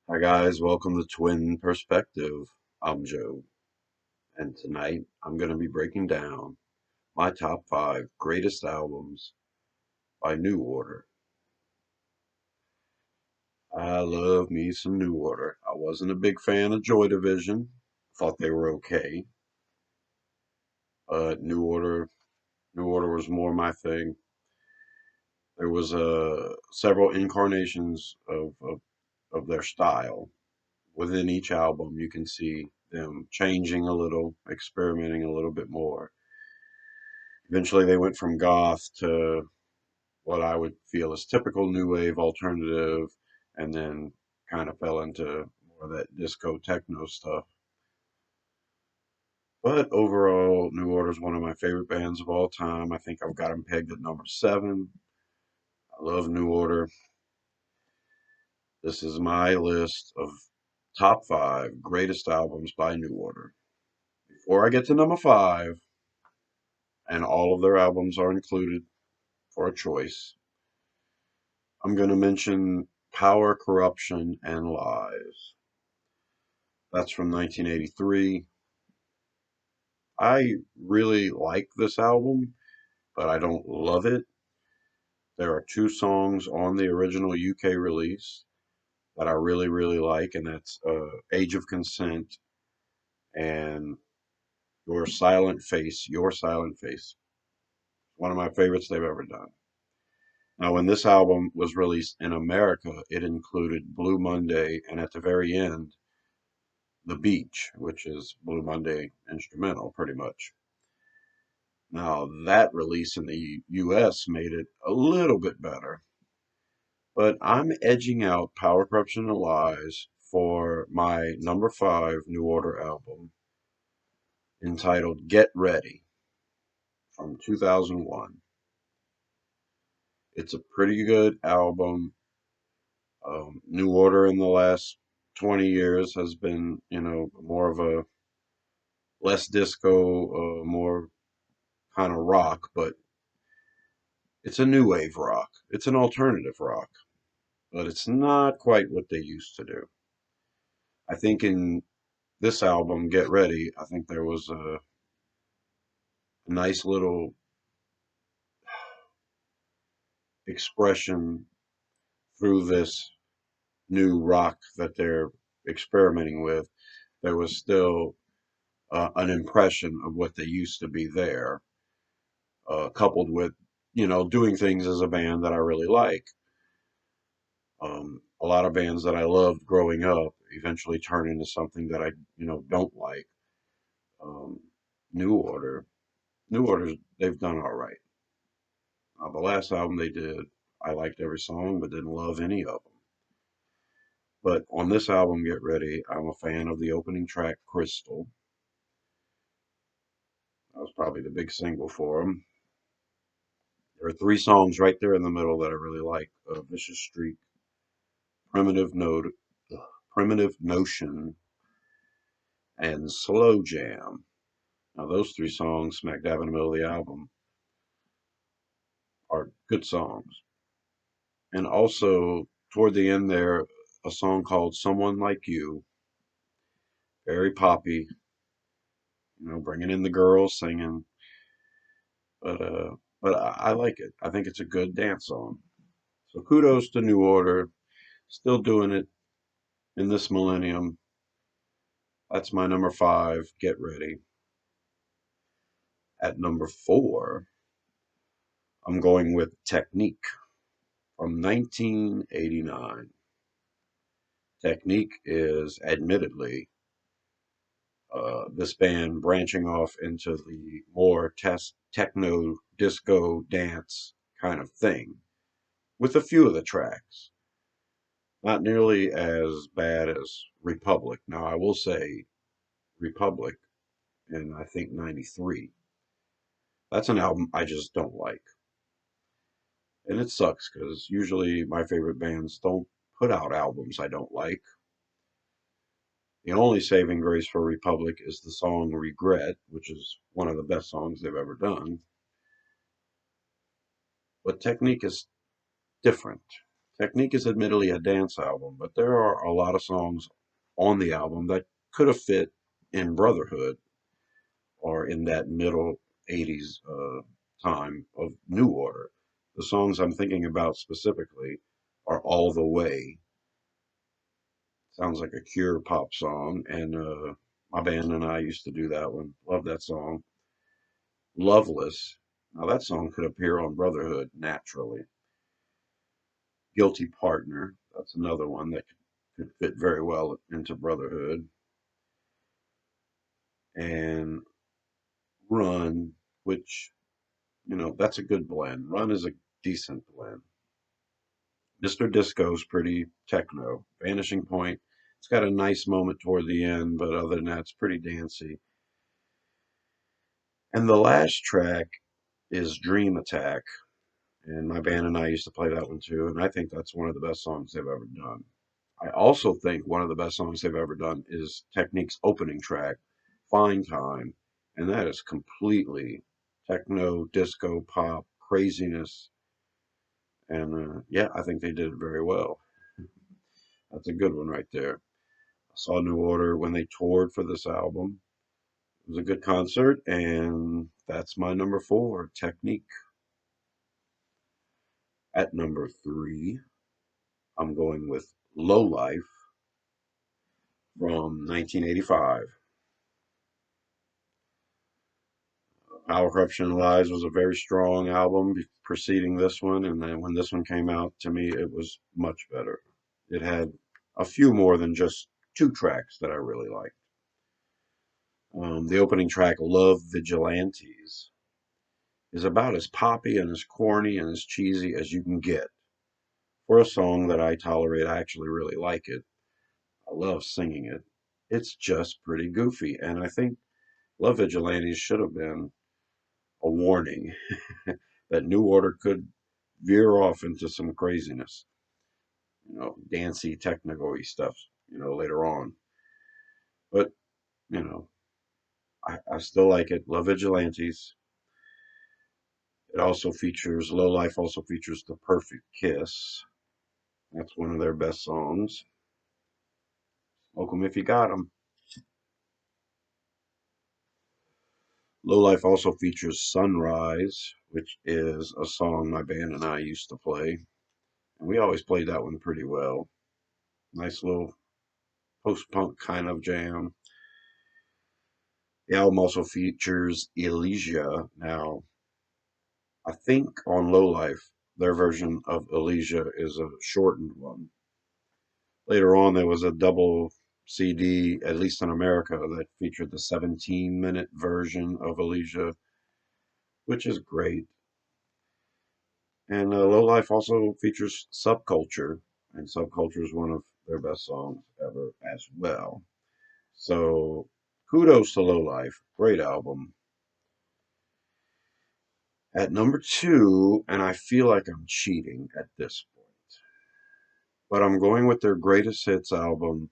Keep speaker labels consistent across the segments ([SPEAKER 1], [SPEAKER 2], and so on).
[SPEAKER 1] Hi guys, welcome to Twin Perspective. I'm Joe, and tonight I'm going to be breaking down my top 5 greatest albums by New Order. I love me some New Order. I wasn't a big fan of Joy Division, thought they were okay, but New Order was more my thing. There was several incarnations of their style. Within each album, you can see them changing a little, experimenting a little bit more. Eventually, they went from goth to what I would feel is typical new wave alternative, and then kind of fell into more of that disco techno stuff. But overall, New Order is one of my favorite bands of all time. I think I've got them pegged at number 7. I love New Order. This is my list of top 5 greatest albums by New Order. Before I get to number 5, and all of their albums are included for a choice, I'm going to mention Power, Corruption, and Lies. That's from 1983. I really like this album, but I don't love it. There are 2 songs on the original UK release that I really, really like, and that's Age of Consent and Your Silent Face. Your Silent Face. One of my favorites they've ever done. Now, when this album was released in America, it included Blue Monday, and at the very end, The Beach, which is Blue Monday instrumental, pretty much. Now, that release in the US made it a little bit better, but I'm edging out Power, Corruption, and Lies for my number 5 New Order album entitled Get Ready from 2001. It's a pretty good album. New Order in the last 20 years has been, more of a less disco, more kind of rock, but it's a new wave rock. It's an alternative rock, but it's not quite what they used to do. I think in this album, Get Ready, I think there was a nice little expression through this new rock that they're experimenting with. There was still an impression of what they used to be there, coupled with, doing things as a band that I really like. A lot of bands that I loved growing up eventually turn into something that I, don't like. Um, New Order, New Order's they've done all right. The last album they did, I liked every song, but didn't love any of them. But on this album, Get Ready, I'm a fan of the opening track, Crystal. That was probably the big single for them. There are 3 songs right there in the middle that I really like: Vicious Streak, Primitive Note, Primitive Notion, and Slow Jam. Now, those 3 songs, smack dab in the middle of the album, are good songs. And also, toward the end there, a song called Someone Like You, very poppy, bringing in the girls singing. But I like it. I think it's a good dance song. So kudos to New Order, still doing it in this millennium. That's my number 5. Get ready. At number 4, I'm going with Technique from 1989. Technique is admittedly this band branching off into the more techno, disco, dance kind of thing with a few of the tracks. Not nearly as bad as Republic. Now, I will say Republic in, I think, 93. That's an album I just don't like. And it sucks because usually my favorite bands don't put out albums I don't like. The only saving grace for Republic is the song Regret, which is one of the best songs they've ever done. But Technique is different. Technique is admittedly a dance album, but there are a lot of songs on the album that could have fit in Brotherhood or in that middle 80s time of New Order. The songs I'm thinking about specifically are All the Way. Sounds like a Cure pop song, and my band and I used to do that one. Love that song. Loveless. Now that song could appear on Brotherhood naturally. Guilty Partner. That's another one that could fit very well into Brotherhood. And Run, which, that's a good blend. Run is a decent blend. Mr. Disco's pretty techno. Vanishing Point, it's got a nice moment toward the end, but other than that, it's pretty dancey. And the last track is Dream Attack. And my band and I used to play that one too. And I think that's one of the best songs they've ever done. I also think one of the best songs they've ever done is Technique's opening track, Fine Time. And that is completely techno, disco, pop, craziness. And yeah, I think they did it very well. That's a good one right there. I saw New Order when they toured for this album. It was a good concert, and that's my number four, Technique. At number three, I'm going with Low Life from 1985. Power, Corruption, and Lies was a very strong album preceding this one, and then when this one came out, to me, it was much better. It had a few more than just two tracks that I really liked. The opening track, Love Vigilantes, is about as poppy and as corny and as cheesy as you can get. For a song that I tolerate, I actually really like it. I love singing it. It's just pretty goofy, and I think Love Vigilantes should have been a warning that New Order could veer off into some craziness, dancey, technical-y stuff, later on. But, you know, I still like it. Love Vigilantes. It also features, Low Life also features The Perfect Kiss. That's one of their best songs. Smoke 'em if you got 'em. Low Life also features Sunrise, which is a song my band and I used to play. And we always played that one pretty well. Nice little post-punk kind of jam. The album also features Elysia. Now, I think on Low Life, their version of Elysia is a shortened one. Later on, there was a double CD, at least in America, that featured the 17-minute version of Elysia, which is great. And Low Life also features Subculture, and Subculture is one of their best songs ever as well. So kudos to Low Life. Great album. At number two, and I feel like I'm cheating at this point, but I'm going with their greatest hits album,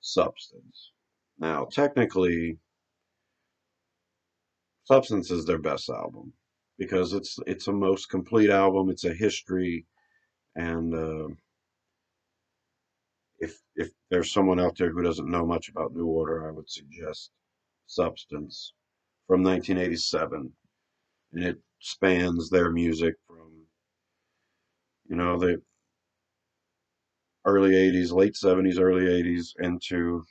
[SPEAKER 1] Substance. Now, technically, Substance is their best album because it's a most complete album. It's a history, and if there's someone out there who doesn't know much about New Order, I would suggest Substance from 1987, and it spans their music from the early 80s, late 70s, early 80s into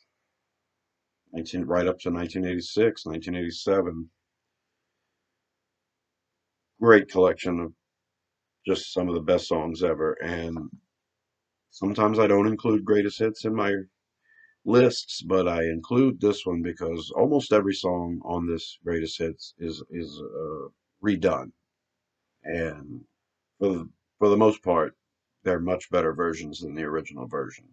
[SPEAKER 1] 19 right up to 1986, 1987. Great collection of just some of the best songs ever, and sometimes I don't include greatest hits in my lists, but I include this one because almost every song on this greatest hits is redone, and for for the most part, they're much better versions than the original version.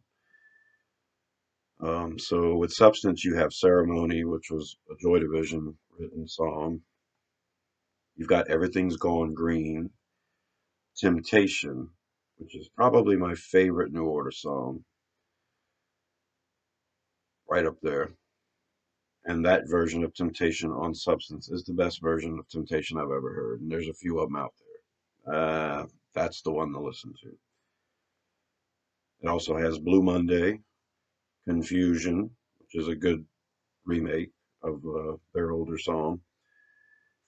[SPEAKER 1] So with Substance, you have Ceremony, which was a Joy Division written song. You've got Everything's Gone Green, Temptation, which is probably my favorite New Order song, right up there. And that version of Temptation on Substance is the best version of Temptation I've ever heard. And there's a few of them out there. That's the one to listen to. It also has Blue Monday, Confusion, which is a good remake of their older song,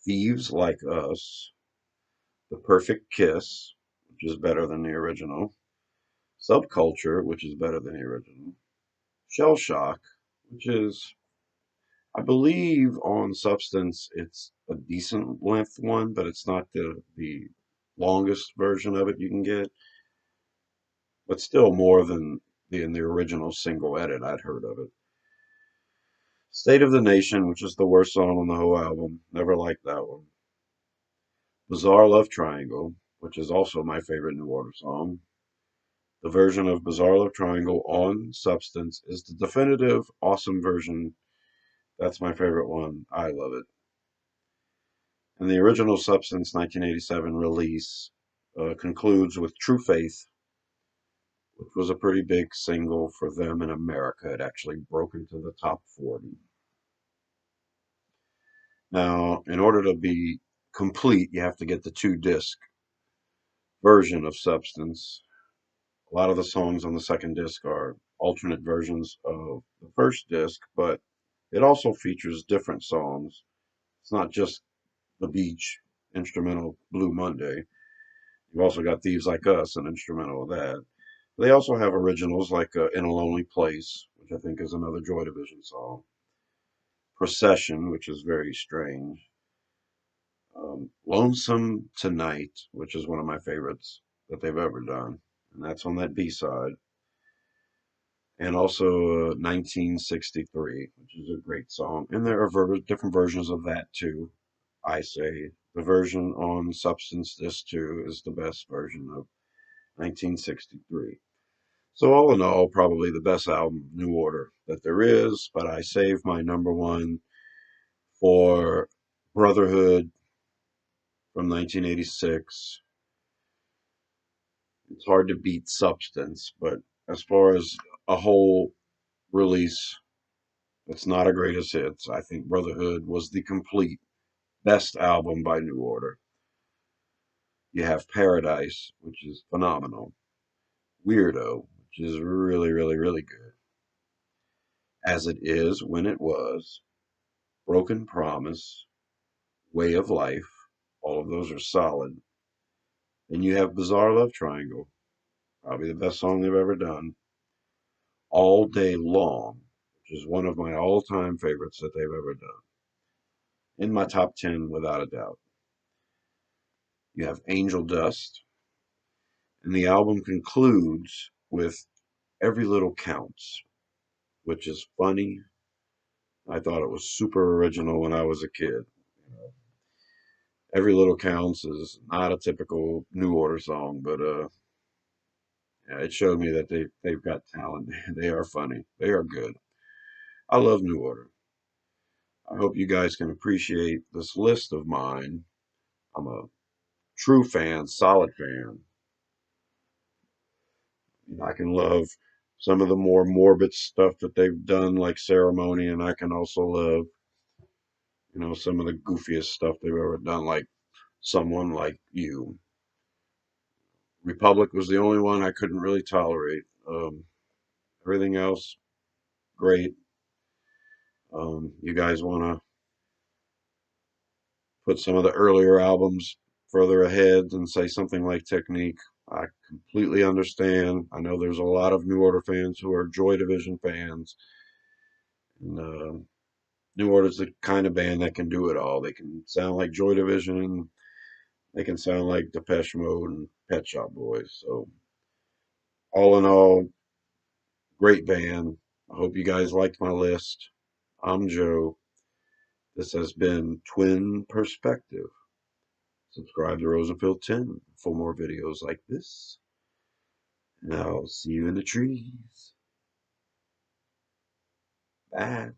[SPEAKER 1] Thieves Like Us, The Perfect Kiss, which is better than the original, Subculture, which is better than the original, Shell Shock, which is, I believe, on Substance, it's a decent length one, but it's not the longest version of it you can get, but still more than in the original single edit I'd heard of it. State of the Nation, which is the worst song on the whole album. Never liked that one. Bizarre Love Triangle, which is also my favorite New Order song. The version of Bizarre Love Triangle on Substance is the definitive, awesome version. That's my favorite one. I love it. And the original Substance 1987 release concludes with True Faith, which was a pretty big single for them in America. It actually broke into the top 40. Now, in order to be complete, you have to get the 2 disc version of Substance. A lot of the songs on the second disc are alternate versions of the first disc, but it also features different songs. It's not just the Beach instrumental Blue Monday. You've also got Thieves Like Us, an instrumental of that. They also have originals like In a Lonely Place, which I think is another Joy Division song. Procession, which is very strange. Lonesome Tonight, which is one of my favorites that they've ever done. And that's on that B side. And also 1963, which is a great song. And there are different versions of that too. I say the version on Substance Disc 2 is the best version of 1963. So, all in all, probably the best album, New Order, that there is, but I save my number one for Brotherhood from 1986. It's hard to beat Substance, but as far as a whole release, it's not a greatest hits. I think Brotherhood was the complete best album by New Order. You have Paradise, which is phenomenal. Weirdo, which is really, really, really good. As It Is, When It Was, Broken Promise, Way of Life. All of those are solid. Then you have Bizarre Love Triangle, probably the best song they've ever done. All Day Long, which is one of my all-time favorites that they've ever done. In my top 10, without a doubt. You have Angel Dust, and the album concludes with Every Little Counts, which is funny. I thought it was super original when I was a kid. Every Little Counts is not a typical New Order song, but yeah, it showed me that they've got talent. They are funny. They are good. I love New Order. I hope you guys can appreciate this list of mine. I'm a true fan, solid fan. I can love some of the more morbid stuff that they've done, like Ceremony, and I can also love, some of the goofiest stuff they've ever done, like Someone Like You. Republic was the only one I couldn't really tolerate. Everything else, great. You guys want to put some of the earlier albums further ahead and say something like Technique. I completely understand. I know there's a lot of New Order fans who are Joy Division fans. And New Order's the kind of band that can do it all. They can sound like Joy Division, and they can sound like Depeche Mode and Pet Shop Boys. So, all in all, great band. I hope you guys liked my list. I'm Joe. This has been Twin Perspective. Subscribe to Rosenfield 10 for more videos like this. And I'll see you in the trees. Bye.